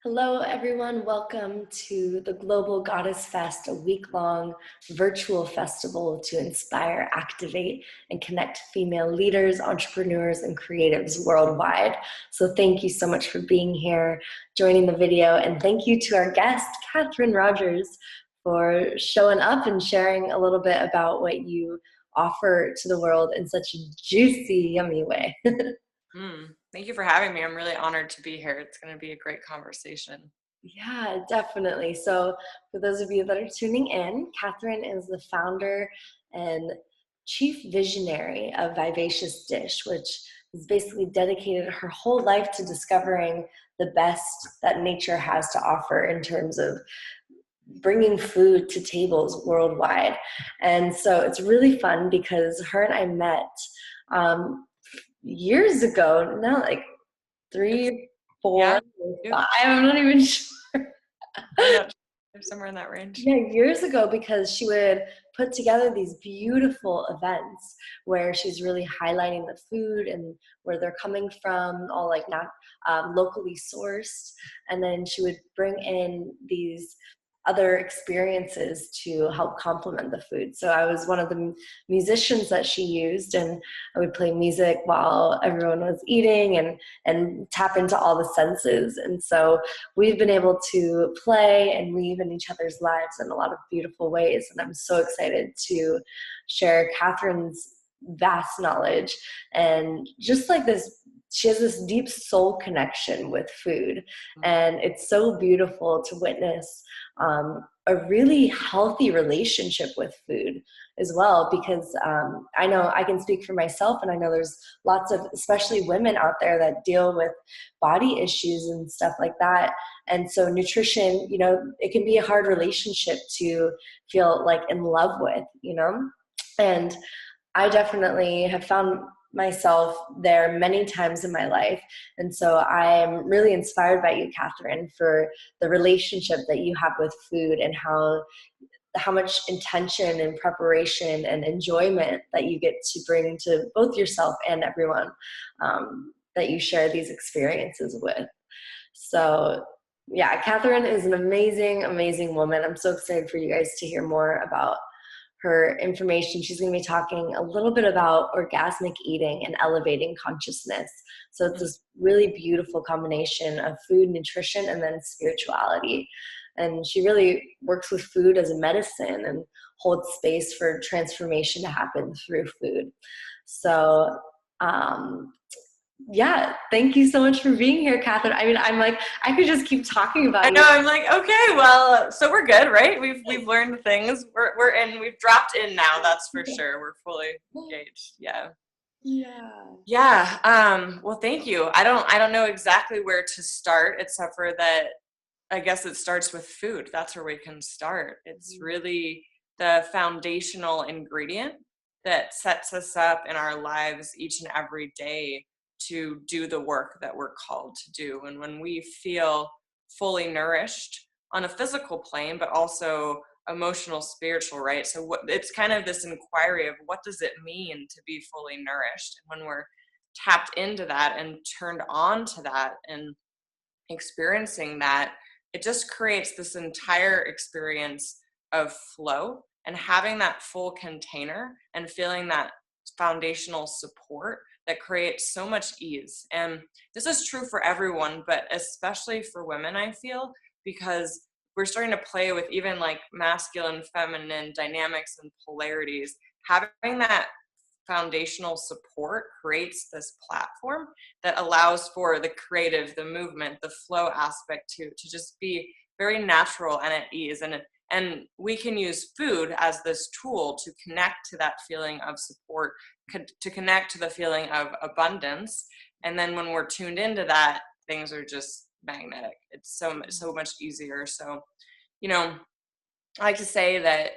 Hello, everyone. Welcome to the Global Goddess Fest, a week-long virtual festival to inspire, activate, and connect female leaders, entrepreneurs, and creatives worldwide. So thank you so much for being here, joining the video, and thank you to our guest, Kathryn Rogers, for showing up and sharing a little bit about what you offer to the world in such a juicy, yummy way. Thank you for having me. I'm really honored to be here. It's going to be a great conversation. Yeah, definitely. So, for those of you that are tuning in, Kathryn is the founder and chief visionary of Vivacious Dish, which has basically dedicated her whole life to discovering the best that nature has to offer in terms of bringing food to tables worldwide. And so, it's really fun because her and I met years ago, now like It's, three, yeah, four, you- five, I'm not even sure. I'm not sure, somewhere in that range. Yeah, years ago, because she would put together these beautiful events where she's really highlighting the food and where they're coming from, all like not locally sourced. And then she would bring in these other experiences to help complement the food. So I was one of the musicians that she used, and I would play music while everyone was eating and tap into all the senses. And so we've been able to play and weave in each other's lives in a lot of beautiful ways. And I'm so excited to share Kathryn's vast knowledge and just like this. She has this deep soul connection with food, and it's so beautiful to witness a really healthy relationship with food as well, because I know I can speak for myself, and I know there's lots of, especially women out there, that deal with body issues and stuff like that. And so nutrition, it can be a hard relationship to feel like in love with, and I definitely have found myself there many times in my life. And so I am really inspired by you, Kathryn, for the relationship that you have with food and how much intention and preparation and enjoyment that you get to bring to both yourself and everyone that you share these experiences with. So yeah, Kathryn is an amazing, amazing woman. I'm so excited for you guys to hear more about her information. She's going to be talking a little bit about orgasmic eating and elevating consciousness. So it's this really beautiful combination of food, nutrition, and then spirituality. And she really works with food as a medicine and holds space for transformation to happen through food. So, yeah, thank you so much for being here, Kathryn. I mean, I'm like, I could just keep talking about I you. know. I'm like, okay, well, so we're good, right? We've learned things. We're in. We've dropped in now. That's for sure. We're fully engaged. Yeah. Yeah. Yeah. Well, thank you. I don't know exactly where to start, except for that. I guess it starts with food. That's where we can start. It's really the foundational ingredient that sets us up in our lives each and every day to do the work that we're called to do. And when we feel fully nourished on a physical plane, but also emotional, spiritual, right? So it's kind of this inquiry of what does it mean to be fully nourished? And when we're tapped into that and turned on to that and experiencing that, it just creates this entire experience of flow and having that full container and feeling that foundational support that creates so much ease. And this is true for everyone, but especially for women, I feel, because we're starting to play with even like masculine, feminine dynamics and polarities. Having that foundational support creates this platform that allows for the creative, the movement, the flow aspect to just be very natural and at ease. And we can use food as this tool to connect to that feeling of support, to connect to the feeling of abundance. And then when we're tuned into that, things are just magnetic. It's so much easier. So, I like to say that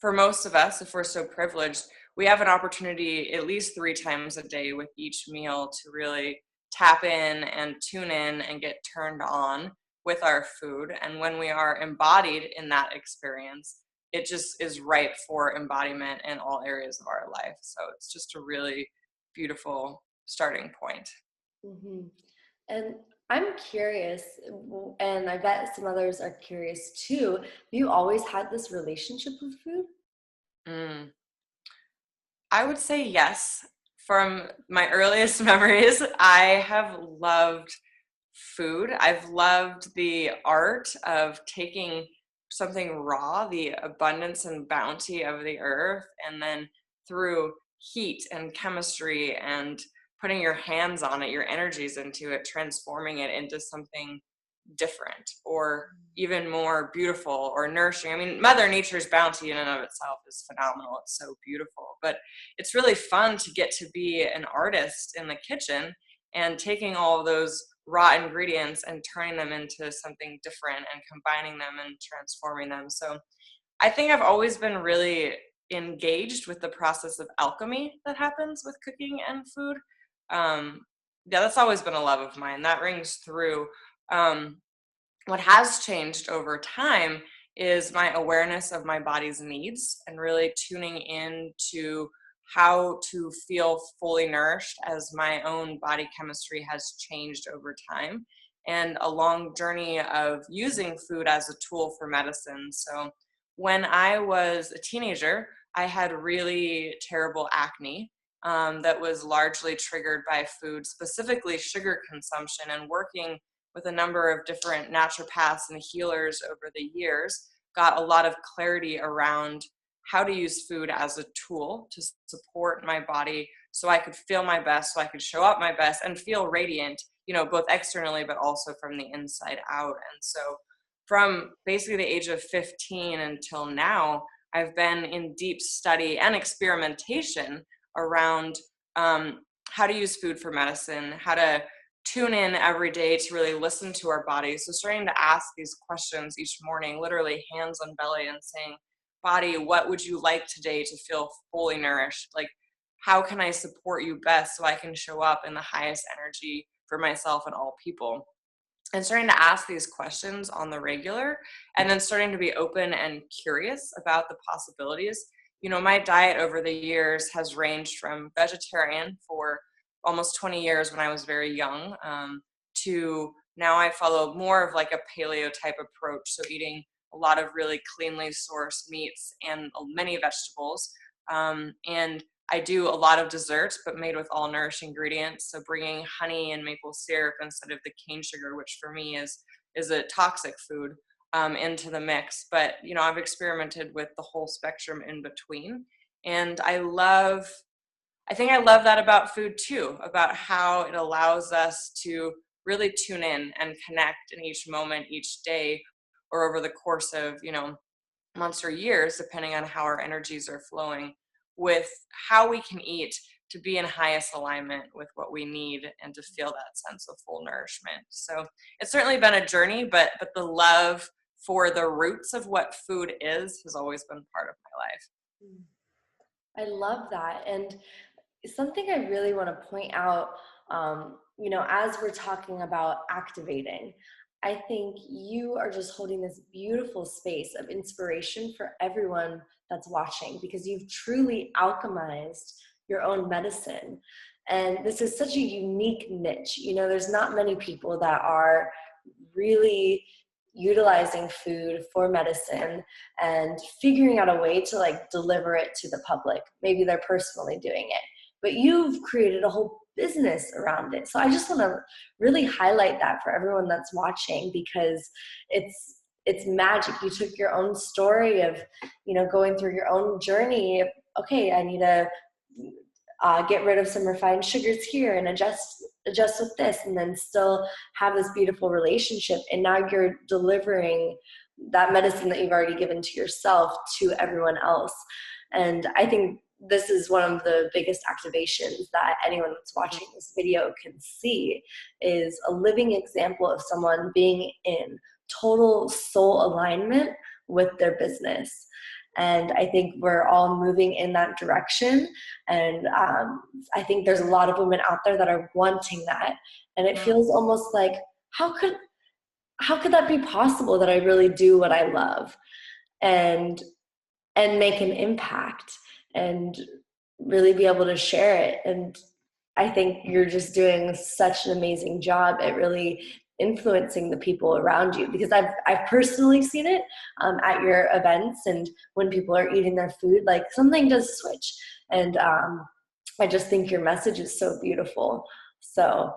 for most of us, if we're so privileged, we have an opportunity at least 3 times a day with each meal to really tap in and tune in and get turned on with our food. And when we are embodied in that experience, it just is ripe for embodiment in all areas of our life. So it's just a really beautiful starting point. Mm-hmm. And I'm curious, and I bet some others are curious too. Have you always had this relationship with food? Mm. I would say yes. From my earliest memories, I have loved food. I've loved the art of taking something raw, the abundance and bounty of the earth, and then through heat and chemistry and putting your hands on it, your energies into it, transforming it into something different or even more beautiful or nourishing. I mean, Mother Nature's bounty in and of itself is phenomenal. It's so beautiful, but it's really fun to get to be an artist in the kitchen and taking all of those raw ingredients and turning them into something different and combining them and transforming them. So I think I've always been really engaged with the process of alchemy that happens with cooking and food. Um, yeah, that's always been a love of mine. That rings through. Um, what has changed over time is my awareness of my body's needs and really tuning in to how to feel fully nourished as my own body chemistry has changed over time, and a long journey of using food as a tool for medicine. So when I was a teenager, I had really terrible acne that was largely triggered by food, specifically sugar consumption, and working with a number of different naturopaths and healers over the years, got a lot of clarity around how to use food as a tool to support my body so I could feel my best, so I could show up my best and feel radiant, both externally, but also from the inside out. And so from basically the age of 15 until now, I've been in deep study and experimentation around how to use food for medicine, how to tune in every day to really listen to our bodies. So starting to ask these questions each morning, literally hands on belly, and saying, body, what would you like today to feel fully nourished? Like, how can I support you best so I can show up in the highest energy for myself and all people? And starting to ask these questions on the regular, and then starting to be open and curious about the possibilities. My diet over the years has ranged from vegetarian for almost 20 years when I was very young, to now I follow more of like a paleo type approach. So eating a lot of really cleanly sourced meats and many vegetables. And I do a lot of desserts, but made with all nourishing ingredients. So bringing honey and maple syrup instead of the cane sugar, which for me is a toxic food, into the mix. But I've experimented with the whole spectrum in between, and I think I love that about food too, about how it allows us to really tune in and connect in each moment, each day, or over the course of months or years, depending on how our energies are flowing, with how we can eat to be in highest alignment with what we need and to feel that sense of full nourishment. So it's certainly been a journey, but the love for the roots of what food is has always been part of my life. I love that. And something I really want to point out, as we're talking about activating, I think you are just holding this beautiful space of inspiration for everyone that's watching, because you've truly alchemized your own medicine. And this is such a unique niche. There's not many people that are really utilizing food for medicine and figuring out a way to like deliver it to the public. Maybe they're personally doing it, but you've created a whole business around it. So I just want to really highlight that for everyone that's watching, because it's magic. You took your own story of going through your own journey of, okay, I need to get rid of some refined sugars here and adjust with this, and then still have this beautiful relationship. And now you're delivering that medicine that you've already given to yourself to everyone else. And I think this is one of the biggest activations that anyone that's watching this video can see, is a living example of someone being in total soul alignment with their business. And I think we're all moving in that direction. And I think there's a lot of women out there that are wanting that. And it feels almost like, how could that be possible, that I really do what I love and make an impact and really be able to share it? And I think you're just doing such an amazing job at really influencing the people around you, because I've personally seen it at your events, and when people are eating their food, like something does switch. And I just think your message is so beautiful. So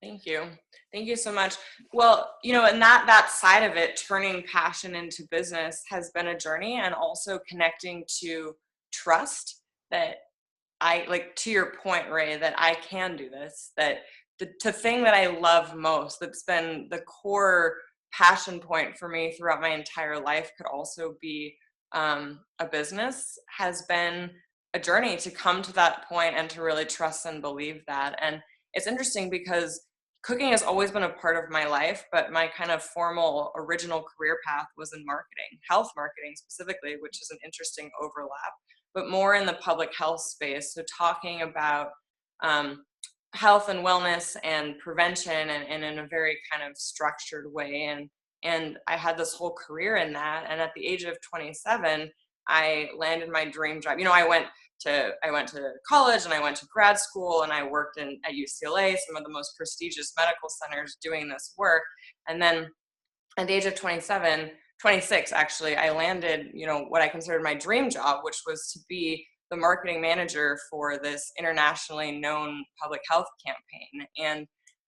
thank you. Thank you so much. Well, and that side of it, turning passion into business, has been a journey, and also connecting to trust that I, like, to your point, Rae, that I can do this, that the thing that I love most, that's been the core passion point for me throughout my entire life, could also be a business, has been a journey to come to that point and to really trust and believe that. And it's interesting because cooking has always been a part of my life, but my kind of formal original career path was in marketing, health marketing specifically, which is an interesting overlap, but more in the public health space. So talking about health and wellness and prevention, and in a very kind of structured way. And I had this whole career in that. And at the age of 27, I landed my dream job. I went to college, and I went to grad school, and I worked at UCLA, some of the most prestigious medical centers, doing this work. And then at the age of 26 actually, I landed, what I considered my dream job, which was to be the marketing manager for this internationally known public health campaign. And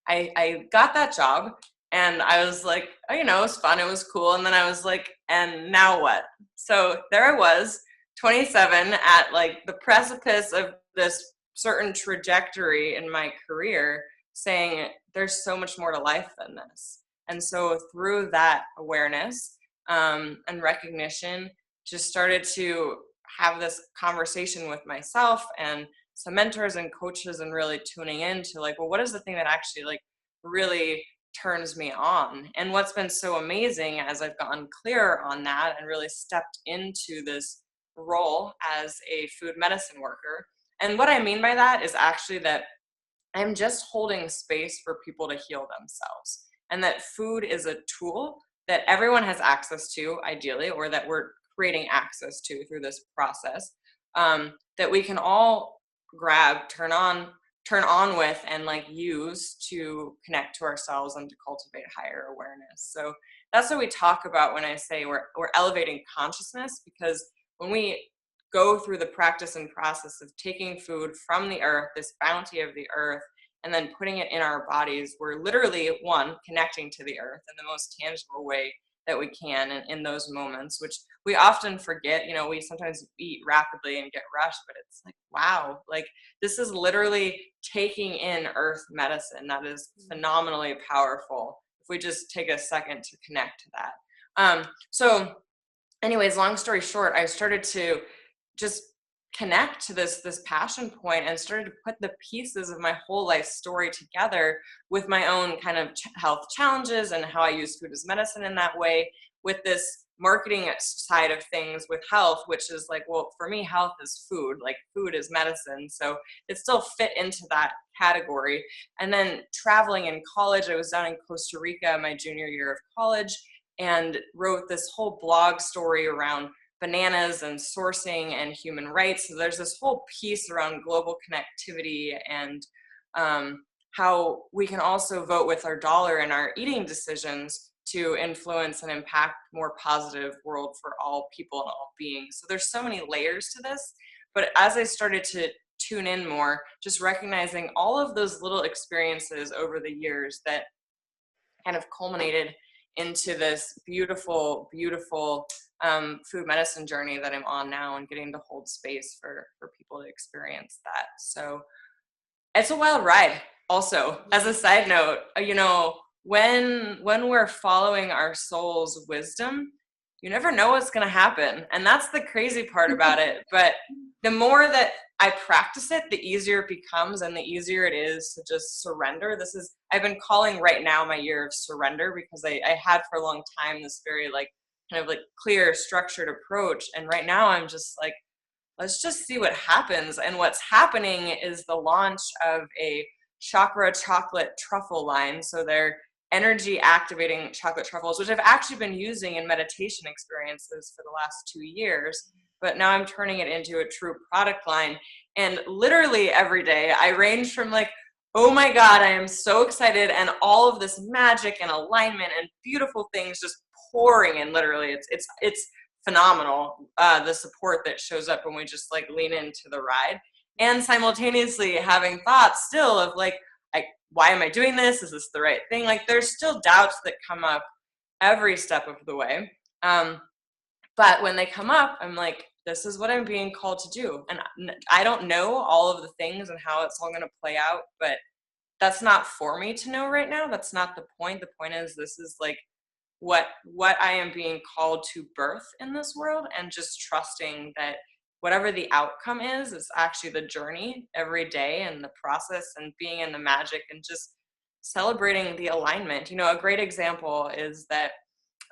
I got that job, and I was like, oh, it was fun, it was cool. And then I was like, and now what? So there I was, 27, at like the precipice of this certain trajectory in my career, saying there's so much more to life than this. And so through that awareness and recognition, just started to have this conversation with myself and some mentors and coaches, and really tuning into like, well, what is the thing that actually like really turns me on? And what's been so amazing as I've gotten clearer on that and really stepped into this role as a food medicine worker. And what I mean by that is actually that I'm just holding space for people to heal themselves, and that food is a tool that everyone has access to, ideally, or that we're creating access to through this process, that we can all grab, turn on with, and like use to connect to ourselves and to cultivate higher awareness. So that's what we talk about when I say we're elevating consciousness, because when we go through the practice and process of taking food from the earth, this bounty of the earth, and then putting it in our bodies, we're literally, one, connecting to the earth in the most tangible way that we can in those moments, which we often forget. We sometimes eat rapidly and get rushed, but it's like, wow, like this is literally taking in earth medicine that is phenomenally powerful if we just take a second to connect to that. So anyways, long story short, I started to just connect to this passion point, and started to put the pieces of my whole life story together with my own kind of health challenges and how I use food as medicine in that way, with this marketing side of things with health, which is like, well, for me, health is food, like food is medicine. So it still fit into that category. And then traveling in college, I was down in Costa Rica my junior year of college, and wrote this whole blog story around bananas and sourcing and human rights. So there's this whole piece around global connectivity, and how we can also vote with our dollar in our eating decisions to influence and impact more positive world for all people and all beings. So there's so many layers to this. But as I started to tune in more, just recognizing all of those little experiences over the years that kind of culminated into this beautiful, beautiful food medicine journey that I'm on now, and getting to hold space for people to experience that. So it's a wild ride. Also, as a side note, when we're following our soul's wisdom, you never know what's going to happen. And that's the crazy part about it. But the more that I practice it, the easier it becomes, and the easier it is to just surrender. I've been calling right now my year of surrender, because I had for a long time this very like kind of like clear, structured approach. And right now I'm just like, let's just see what happens. And what's happening is the launch of a chakra chocolate truffle line. So they're energy activating chocolate truffles, which I've actually been using in meditation experiences for the last 2 years. but now I'm turning it into a true product line. And literally every day I range from like, oh my God, I am so excited, and all of this magic and alignment and beautiful things just pouring in. Literally, it's phenomenal, the support that shows up when we just like lean into the ride, and simultaneously having thoughts still of like, why am I doing this? Is this the right thing? Like, there's still doubts that come up every step of the way. But when they come up, I'm like, this is what I'm being called to do. And I don't know all of the things and how it's all going to play out, but that's not for me to know right now. That's not the point. The point is, this is like what I am being called to birth in this world, and just trusting that whatever the outcome is, it's actually the journey every day and the process and being in the magic and just celebrating the alignment. You know, a great example is that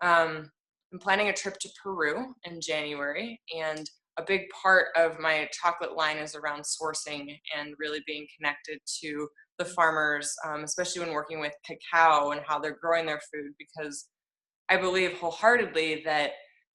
I'm planning a trip to Peru in January, and a big part of my chocolate line is around sourcing and really being connected to the farmers, especially when working with cacao and how they're growing their food, because I believe wholeheartedly that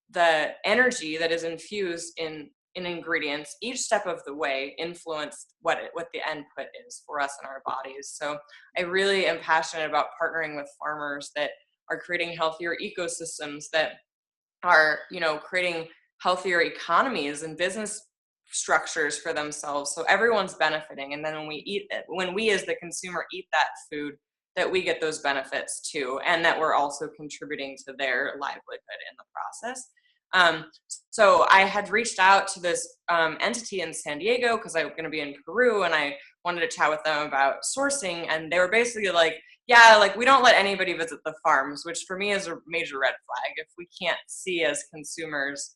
the energy that is infused in ingredients each step of the way influence what the end put is for us in our bodies. So I really am passionate about partnering with farmers that are creating healthier ecosystems, that are, you know, creating healthier economies and business structures for themselves, so everyone's benefiting. And then when we eat it, when we as the consumer eat that food, that we get those benefits too, and that we're also contributing to their livelihood in the process. So I had reached out to this entity in San Diego because I was going to be in Peru, and I wanted to chat with them about sourcing, and they were basically like, yeah, like, we don't let anybody visit the farms, which for me is a major red flag. If we can't see as consumers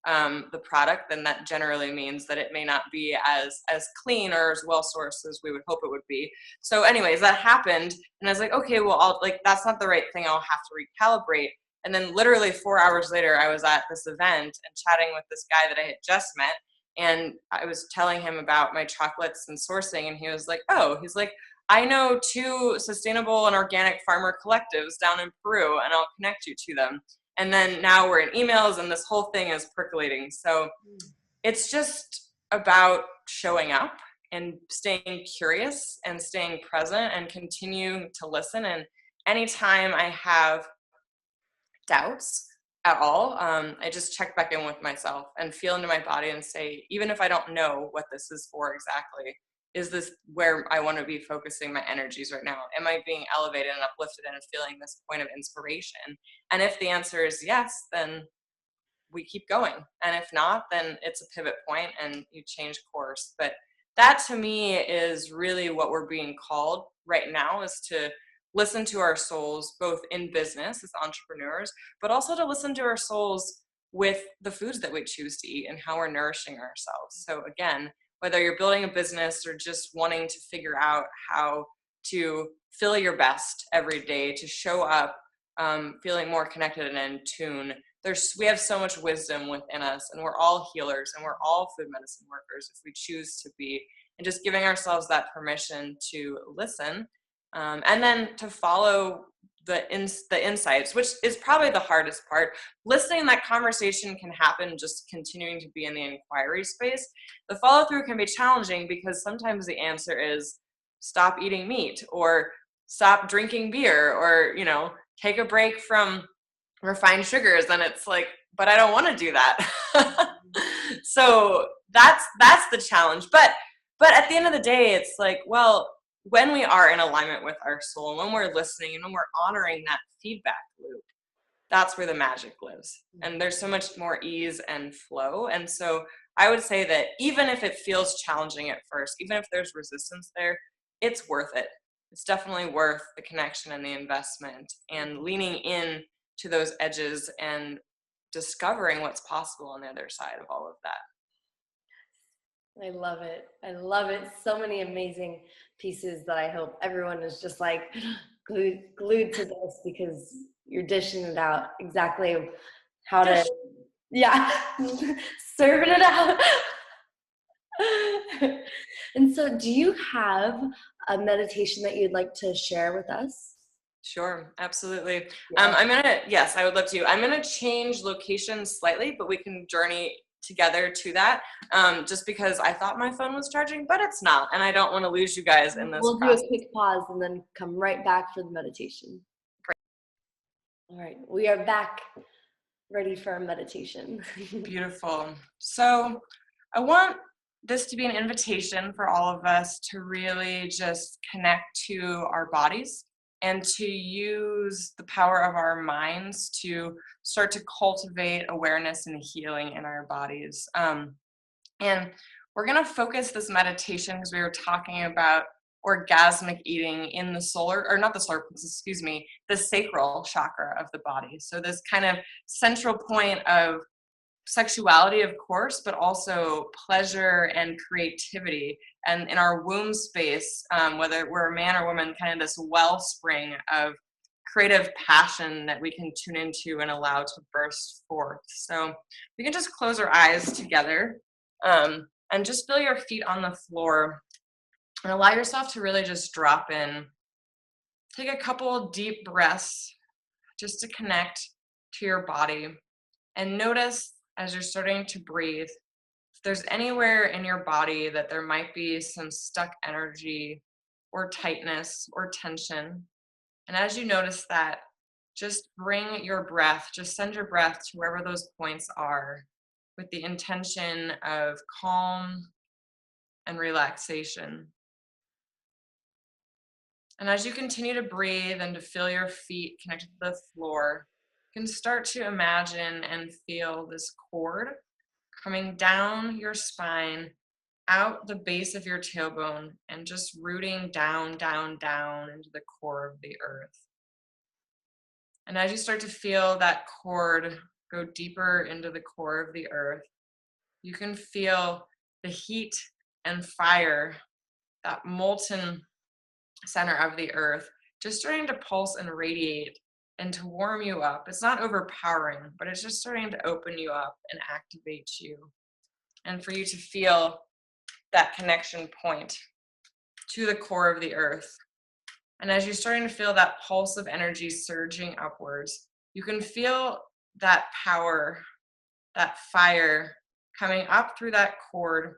the product, then that generally means that it may not be as clean or as well sourced as we would hope it would be. So anyways, that happened, and I was like, okay, well, that's not the right thing. I'll have to recalibrate. And then literally 4 hours later, I was at this event and chatting with this guy that I had just met, and I was telling him about my chocolates and sourcing, and he was like, he's like, I know 2 sustainable and organic farmer collectives down in Peru, and I'll connect you to them. And then now we're in emails, and this whole thing is percolating. So it's just about showing up and staying curious and staying present and continuing to listen. And anytime I have doubts at all, I just check back in with myself and feel into my body and say, even if I don't know what this is for exactly, is this where I want to be focusing my energies right now? Am I being elevated and uplifted and feeling this point of inspiration? And if the answer is yes, then we keep going. And if not, then it's a pivot point and you change course. But that to me is really what we're being called right now, is to listen to our souls, both in business as entrepreneurs, but also to listen to our souls with the foods that we choose to eat and how we're nourishing ourselves. So again, whether you're building a business or just wanting to figure out how to feel your best every day, to show up feeling more connected and in tune, we have so much wisdom within us, and we're all healers and we're all food medicine workers if we choose to be, and just giving ourselves that permission to listen, and then to follow the insights, which is probably the hardest part. Listening, that conversation can happen, just continuing to be in the inquiry space. The follow through can be challenging because sometimes the answer is stop eating meat, or stop drinking beer, or, you know, take a break from refined sugars. And it's like, but I don't want to do that. So that's the challenge. But at the end of the day, it's like, well, when we are in alignment with our soul, and when we're listening, and when we're honoring that feedback loop, that's where the magic lives. And there's so much more ease and flow. And so I would say that even if it feels challenging at first, even if there's resistance there, it's worth it. It's definitely worth the connection and the investment and leaning in to those edges and discovering what's possible on the other side of all of that. I love it. I love it. So many amazing pieces that I hope everyone is just like glued to this, because you're dishing it out exactly how to, yeah, serving it out. And so do you have a meditation that you'd like to share with us? Sure, absolutely. Yeah. Yes, I would love to. I'm gonna change location slightly, but we can journey together to that, just because I thought my phone was charging, but it's not, and I don't want to lose you guys in this We'll do process. a quick pause and then come right back for the meditation. Great. All right, we are back, ready for our meditation. Beautiful. So I want this to be an invitation for all of us to really just connect to our bodies and to use the power of our minds to start to cultivate awareness and healing in our bodies. And we're going to focus this meditation because we were talking about orgasmic eating in the solar, or not the solar plexus, excuse me, the sacral chakra of the body. So this kind of central point of sexuality, of course, but also pleasure and creativity. And in our womb space, whether we're a man or woman, kind of this wellspring of creative passion that we can tune into and allow to burst forth. So we can just close our eyes together, and just feel your feet on the floor and allow yourself to really just drop in. Take a couple deep breaths just to connect to your body, and notice as you're starting to breathe, if there's anywhere in your body that there might be some stuck energy or tightness or tension. And as you notice that, just bring your breath, just send your breath to wherever those points are with the intention of calm and relaxation. And as you continue to breathe and to feel your feet connected to the floor, you can start to imagine and feel this cord coming down your spine, out the base of your tailbone, and just rooting down, down, down into the core of the earth. And as you start to feel that cord go deeper into the core of the earth, you can feel the heat and fire, that molten center of the earth, just starting to pulse and radiate and to warm you up. It's not overpowering, but it's just starting to open you up and activate you. And for you to feel that connection point to the core of the earth. And as you're starting to feel that pulse of energy surging upwards, you can feel that power, that fire coming up through that cord,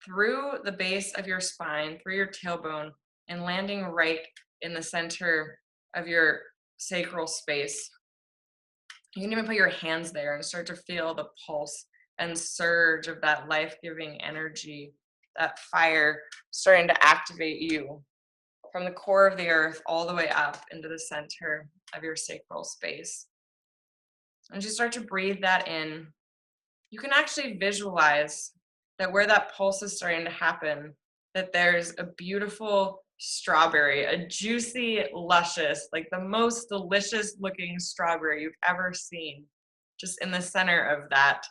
through the base of your spine, through your tailbone, and landing right in the center of your sacral space. You can even put your hands there and start to feel the pulse and surge of that life-giving energy, that fire starting to activate you from the core of the earth all the way up into the center of your sacral space. And you start to breathe that in, you can actually visualize that where that pulse is starting to happen, that there's a beautiful strawberry, a juicy, luscious, like the most delicious looking strawberry you've ever seen, just in the center of that,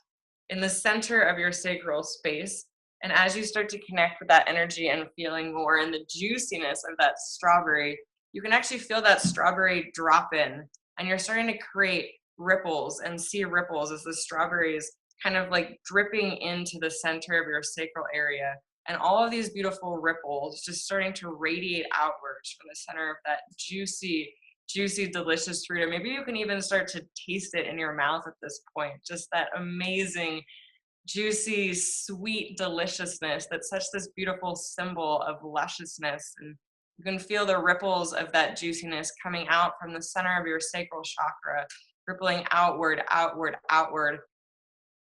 in the center of your sacral space. And as you start to connect with that energy and feeling more in the juiciness of that strawberry, you can actually feel that strawberry drop in, and you're starting to create ripples and see ripples as the strawberries kind of like dripping into the center of your sacral area. And all of these beautiful ripples just starting to radiate outwards from the center of that juicy, juicy, delicious fruit. And maybe you can even start to taste it in your mouth at this point. Just that amazing, juicy, sweet deliciousness that's such this beautiful symbol of lusciousness. And you can feel the ripples of that juiciness coming out from the center of your sacral chakra, rippling outward, outward, outward.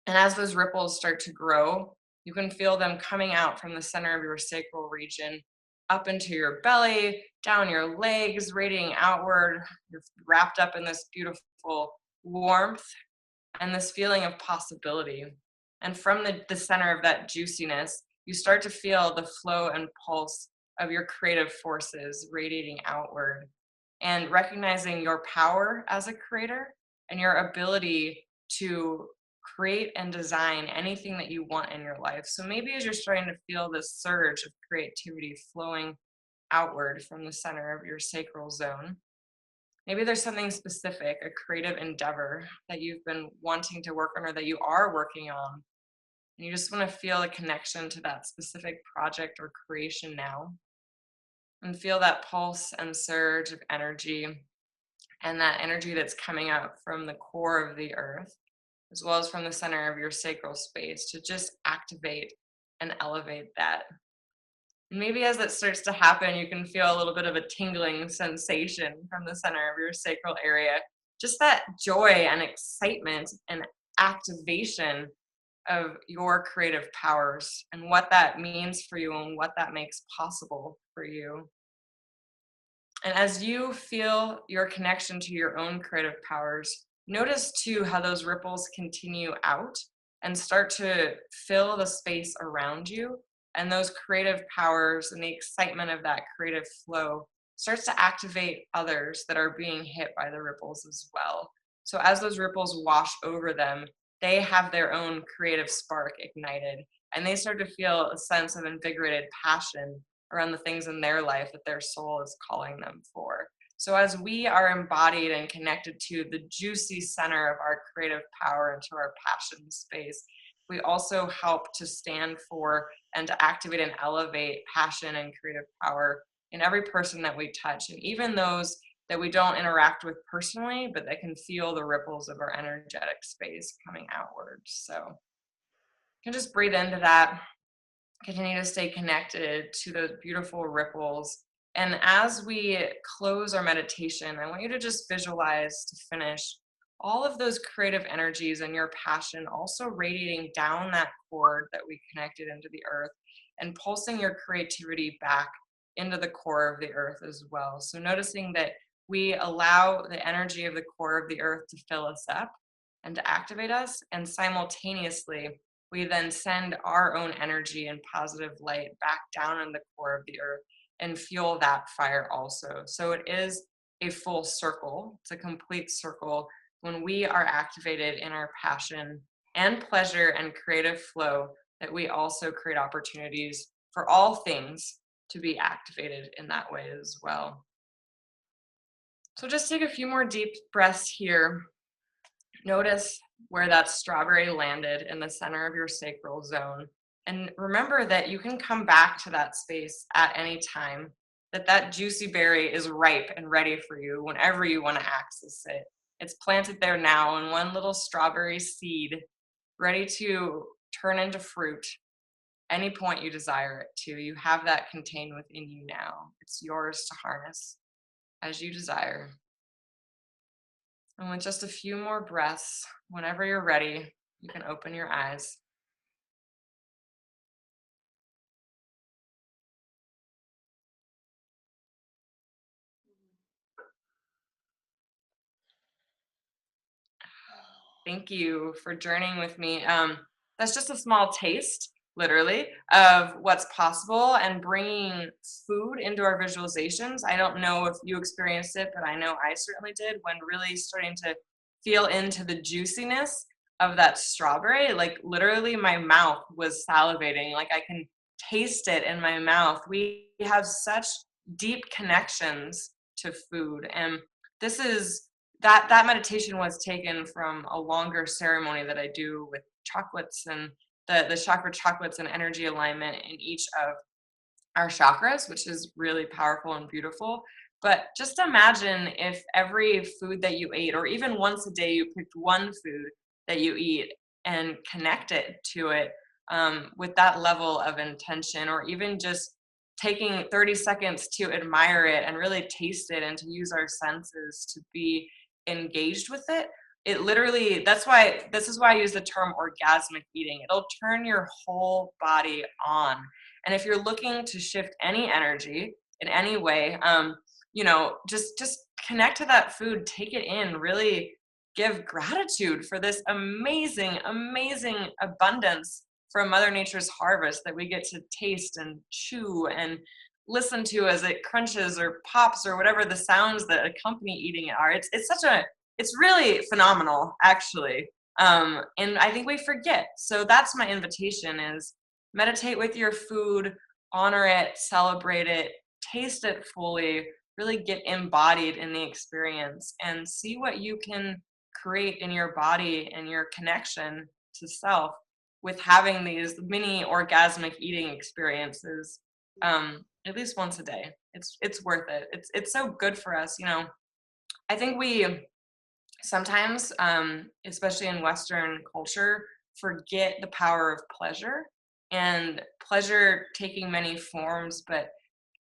And as those ripples start to grow, you can feel them coming out from the center of your sacral region, up into your belly, down your legs, radiating outward. You're wrapped up in this beautiful warmth and this feeling of possibility. And from the center of that juiciness, you start to feel the flow and pulse of your creative forces radiating outward, and recognizing your power as a creator and your ability to create and design anything that you want in your life. So maybe as you're starting to feel this surge of creativity flowing outward from the center of your sacral zone, maybe there's something specific, a creative endeavor that you've been wanting to work on or that you are working on. And you just want to feel a connection to that specific project or creation now. And feel that pulse and surge of energy, and that energy that's coming up from the core of the earth. as well as from the center of your sacral space, to just activate and elevate that. Maybe as it starts to happen, you can feel a little bit of a tingling sensation from the center of your sacral area. Just that joy and excitement and activation of your creative powers and what that means for you and what that makes possible for you. And as you feel your connection to your own creative powers, notice too how those ripples continue out and start to fill the space around you. And those creative powers and the excitement of that creative flow starts to activate others that are being hit by the ripples as well. So as those ripples wash over them, they have their own creative spark ignited, and they start to feel a sense of invigorated passion around the things in their life that their soul is calling them for. So as we are embodied and connected to the juicy center of our creative power and to our passion space, we also help to stand for and to activate and elevate passion and creative power in every person that we touch, and even those that we don't interact with personally, but that can feel the ripples of our energetic space coming outwards. So you can just breathe into that. Continue to stay connected to those beautiful ripples. And as we close our meditation, I want you to just visualize, to finish, all of those creative energies and your passion also radiating down that cord that we connected into the earth and pulsing your creativity back into the core of the earth as well. So noticing that we allow the energy of the core of the earth to fill us up and to activate us, and simultaneously we then send our own energy and positive light back down in the core of the earth and fuel that fire also. So it is a full circle. It's a complete circle when we are activated in our passion and pleasure and creative flow, that we also create opportunities for all things to be activated in that way as well. So just take a few more deep breaths here. Notice where that strawberry landed in the center of your sacral zone. And remember that you can come back to that space at any time, that that juicy berry is ripe and ready for you whenever you want to access it. It's planted there now in one little strawberry seed, ready to turn into fruit any point you desire it to. You have that contained within you now. It's yours to harness as you desire. And with just a few more breaths, whenever you're ready, you can open your eyes. Thank you for journeying with me. That's just a small taste, literally, of what's possible and bringing food into our visualizations. I don't know if you experienced it, but I know I certainly did, when really starting to feel into the juiciness of that strawberry. Like literally, my mouth was salivating. Like I can taste it in my mouth. We have such deep connections to food, and this is that meditation was taken from a longer ceremony that I do with chocolates and the chakra chocolates and energy alignment in each of our chakras, which is really powerful and beautiful. But just imagine if every food that you ate, or even once a day, you picked one food that you eat and connected to it with that level of intention, or even just taking 30 seconds to admire it and really taste it and to use our senses to be engaged with it. It literally, that's why, this is why I use the term orgasmic eating. It'll turn your whole body on. And if you're looking to shift any energy in any way, just connect to that food, take it in, really give gratitude for this amazing, amazing abundance from Mother Nature's harvest that we get to taste and chew and listen to as it crunches or pops or whatever the sounds that accompany eating it are. It's really phenomenal, actually. And I think we forget. So that's my invitation: is meditate with your food, honor it, celebrate it, taste it fully, really get embodied in the experience and see what you can create in your body and your connection to self with having these mini orgasmic eating experiences, at least once a day. It's worth it. It's so good for us. I think we sometimes, especially in Western culture, forget the power of pleasure, and pleasure taking many forms. But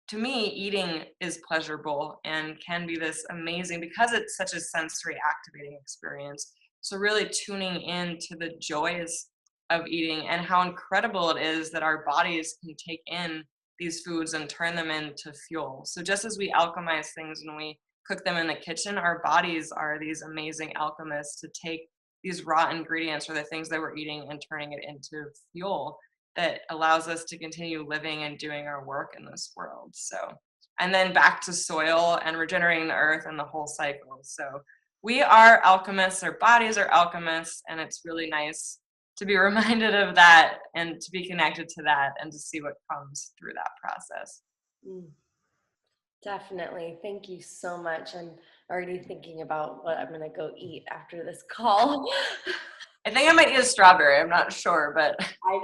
to me, eating is pleasurable and can be this amazing, because it's such a sensory activating experience. So really tuning in to the joys of eating and how incredible it is that our bodies can take in these foods and turn them into fuel. So just as we alchemize things when we cook them in the kitchen, our bodies are these amazing alchemists to take these raw ingredients or the things that we're eating and turning it into fuel that allows us to continue living and doing our work in this world. So, and then back to soil and regenerating the earth and the whole cycle. So we are alchemists, our bodies are alchemists, and it's really nice to be reminded of that and to be connected to that and to see what comes through that process. Mm, definitely. Thank you so much. I'm already thinking about what I'm going to go eat after this call. I think I might eat a strawberry. I'm not sure, but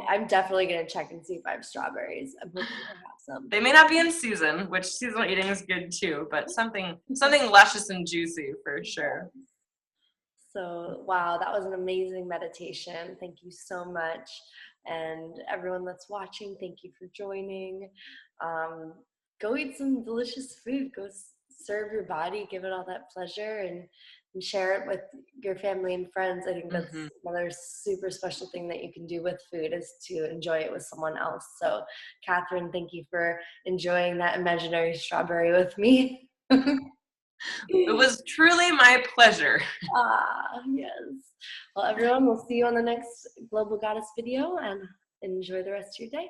I'm definitely going to check and see if I have strawberries. I'm hoping I have some. they may not be in season, which seasonal eating is good too, but something luscious and juicy for sure. So, wow, that was an amazing meditation. Thank you so much. And everyone that's watching, thank you for joining. Um, go eat some delicious food. Go serve your body, give it all that pleasure, and share it with your family and friends. I think that's another super special thing that you can do with food, is to enjoy it with someone else. So, Kathryn, thank you for enjoying that imaginary strawberry with me. It was truly my pleasure. Ah, yes. Well, everyone, we'll see you on the next Global Goddess video, and enjoy the rest of your day.